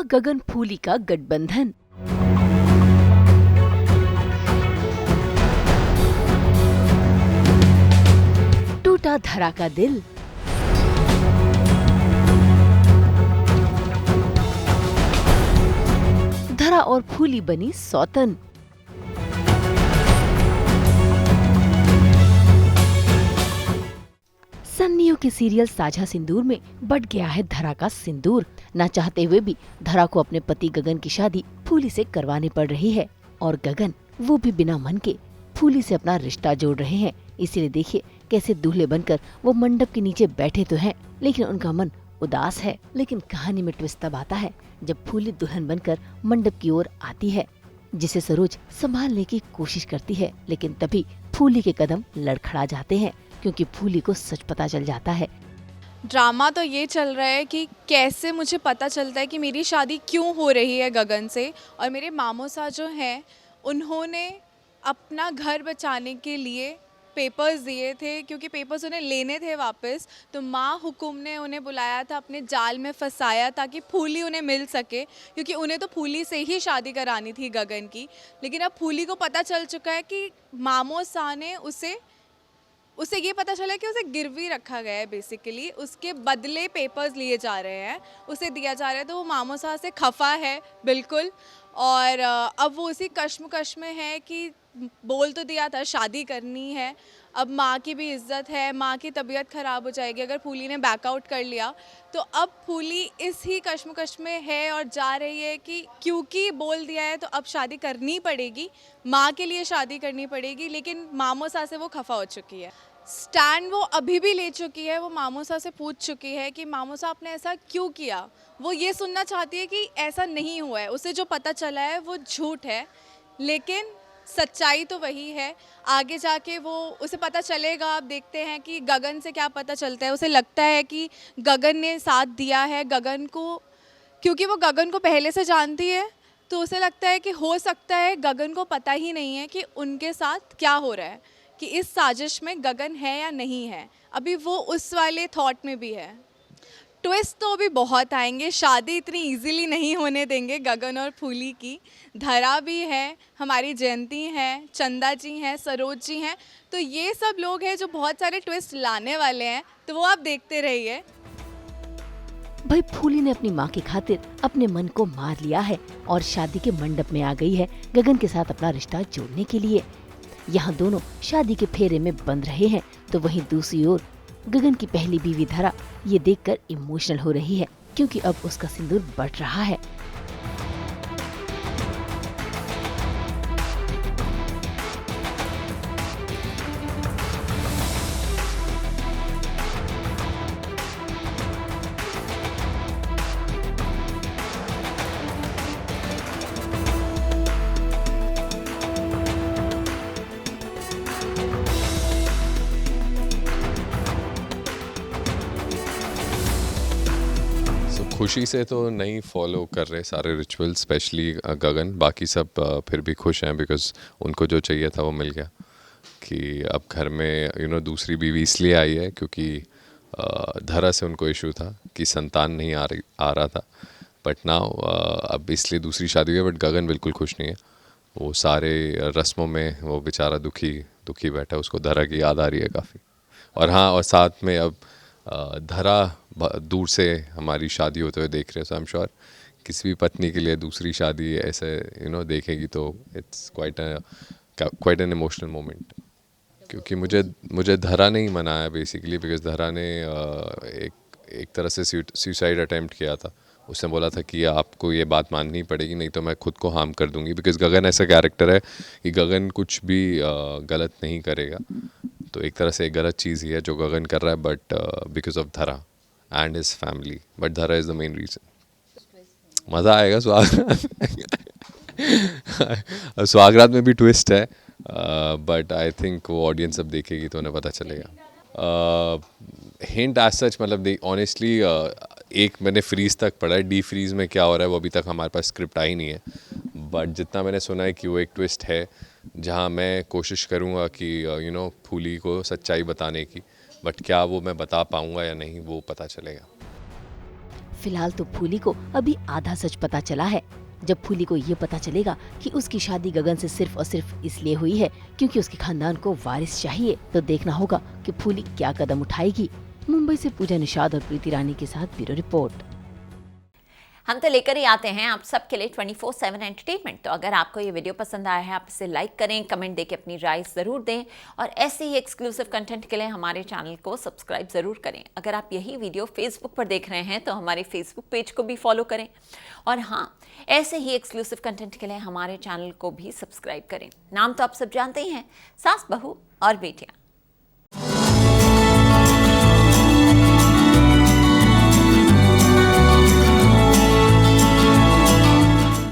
गगन फूली का गठबंधन। टूटा धरा का दिल। धरा और फूली बनी सौतन। सन्नियों के सीरियल साझा सिंदूर में बट गया है धरा का सिंदूर। न चाहते हुए भी धरा को अपने पति गगन की शादी फूली से करवानी पड़ रही है और गगन वो भी बिना मन के फूली से अपना रिश्ता जोड़ रहे हैं। इसीलिए देखिए कैसे दूल्हे बनकर वो मंडप के नीचे बैठे तो हैं, लेकिन उनका मन उदास है। लेकिन कहानी में ट्विस्ट तब आता है जब फूली दुल्हन बनकर मंडप की ओर आती है, जिसे सरोज संभालने की कोशिश करती है। लेकिन तभी फूली के कदम लड़खड़ा जाते हैं क्योंकि फूली को सच पता चल जाता है। ड्रामा तो ये चल रहा है कि कैसे मुझे पता चलता है कि मेरी शादी क्यों हो रही है गगन से। और मेरे मामोसा जो हैं उन्होंने अपना घर बचाने के लिए पेपर्स दिए थे, क्योंकि पेपर्स उन्हें लेने थे वापस। तो माँ हुकुम ने उन्हें बुलाया था, अपने जाल में फंसाया ताकि फूली उन्हें मिल सके, क्योंकि उन्हें तो फूली से ही शादी करानी थी गगन की। लेकिन अब फूली को पता चल चुका है कि मामोसा ने उसे ये पता चला कि उसे गिरवी रखा गया है। बेसिकली उसके बदले पेपर्स लिए जा रहे हैं, उसे दिया जा रहा है। तो वो मामोसा से खफा है बिल्कुल। और अब वो उसी कश्मकश में है कि बोल तो दिया था शादी करनी है, अब माँ की भी इज्जत है, माँ की तबीयत ख़राब हो जाएगी अगर फूली ने बैकआउट कर लिया। तो अब फूली इस ही कश्मकश में है और जा रही है कि क्योंकि बोल दिया है तो अब शादी करनी पड़ेगी, माँ के लिए शादी करनी पड़ेगी। लेकिन मामोसा से वो खफा हो चुकी है। स्टैंड वो अभी भी ले चुकी है, वो मामोसा से पूछ चुकी है कि मामोसा आपने ऐसा क्यों किया। वो ये सुनना चाहती है कि ऐसा नहीं हुआ है, उसे जो पता चला है वो झूठ है, लेकिन सच्चाई तो वही है। आगे जाके वो उसे पता चलेगा। आप देखते हैं कि गगन से क्या पता चलता है। उसे लगता है कि गगन ने साथ दिया है गगन को, क्योंकि वो गगन को पहले से जानती है। तो उसे लगता है कि हो सकता है गगन को पता ही नहीं है कि उनके साथ क्या हो रहा है, कि इस साजिश में गगन है या नहीं है। अभी वो उस वाले थॉट में भी है। ट्विस्ट तो अभी बहुत आएंगे, शादी इतनी इजीली नहीं होने देंगे गगन और फूली की। धरा भी है, हमारी जयंती हैं, चंदा जी हैं, सरोज जी हैं। तो ये सब लोग हैं जो बहुत सारे ट्विस्ट लाने वाले हैं, तो वो आप देखते रहिए। भाई फूली ने अपनी माँ की खातिर अपने मन को मार लिया है और शादी के मंडप में आ गई है गगन के साथ अपना रिश्ता जोड़ने के लिए। यहाँ दोनों शादी के फेरे में बंध रहे हैं, तो वहीं दूसरी ओर गगन की पहली बीवी धरा ये देखकर इमोशनल हो रही है क्योंकि अब उसका सिंदूर बट रहा है। खुशी से तो नहीं फॉलो कर रहे सारे रिचुअल, स्पेशली गगन। बाकी सब फिर भी खुश हैं बिकॉज उनको जो चाहिए था वो मिल गया। कि अब घर में दूसरी बीवी इसलिए आई है क्योंकि धरा से उनको इशू था कि संतान नहीं आ रहा था। बट नाउ अब इसलिए दूसरी शादी हुई। बट गगन बिल्कुल खुश नहीं है। वो सारे रस्मों में वो बेचारा दुखी बैठा है, उसको धरा की याद आ रही है काफ़ी। और हाँ, और साथ में अब धरा दूर से हमारी शादी होते हुए देख रहे हैं। सो आई एम श्योर किसी भी पत्नी के लिए दूसरी शादी ऐसे देखेगी तो it's quite an emotional moment. क्योंकि मुझे धरा ने ही मनाया बेसिकली, बिकॉज धरा ने एक तरह से सुसाइड अटेम्प्ट किया था। उसने बोला था कि आपको ये बात माननी पड़ेगी, नहीं तो मैं खुद को हार्म कर दूंगी। बिकॉज गगन ऐसा कैरेक्टर है कि गगन कुछ भी गलत नहीं करेगा। तो एक तरह से एक गलत चीज़ ही है जो गगन कर रहा है, बट बिकॉज ऑफ धरा एंड हिज फैमिली। बट धरा इज़ द मेन रीज़न। मज़ा आएगा स्वागरात में भी ट्विस्ट है, बट आई थिंक वो ऑडियंस अब देखेगी तो उन्हें पता चलेगा। हिंट एज सच, मतलब ऑनेस्टली एक मैंने फ्रीज तक पढ़ा है, डी फ्रीज में क्या हो रहा है वो अभी तक हमारे पास स्क्रिप्ट आई नहीं है। बट जितना मैंने सुना है कि वो एक ट्विस्ट है जहाँ मैं कोशिश करूँगा कि फूली को सच्चाई बताने की। बट क्या वो मैं बता पाऊँगा या नहीं वो पता चलेगा। फिलहाल तो फूली को अभी आधा सच पता चला है। जब फूली को ये पता चलेगा कि उसकी शादी गगन से सिर्फ और सिर्फ इसलिए हुई है क्योंकि उसके खानदान को वारिस चाहिए, तो देखना होगा कि फूली क्या कदम उठाएगी। मुंबई से पूजा निषाद और प्रीति रानी के साथ ब्यूरो रिपोर्ट। हम तो लेकर ही आते हैं आप सबके लिए 24/7 एंटरटेनमेंट। तो अगर आपको ये वीडियो पसंद आया है, आप इसे लाइक करें, कमेंट देके अपनी राय ज़रूर दें और ऐसे ही एक्सक्लूसिव कंटेंट के लिए हमारे चैनल को सब्सक्राइब ज़रूर करें। अगर आप यही वीडियो फेसबुक पर देख रहे हैं तो हमारे फेसबुक पेज को भी फॉलो करें और हाँ, ऐसे ही एक्सक्लूसिव कंटेंट के लिए हमारे चैनल को भी सब्सक्राइब करें। नाम तो आप सब जानते ही हैं, सास, बहू और बेटियाँ।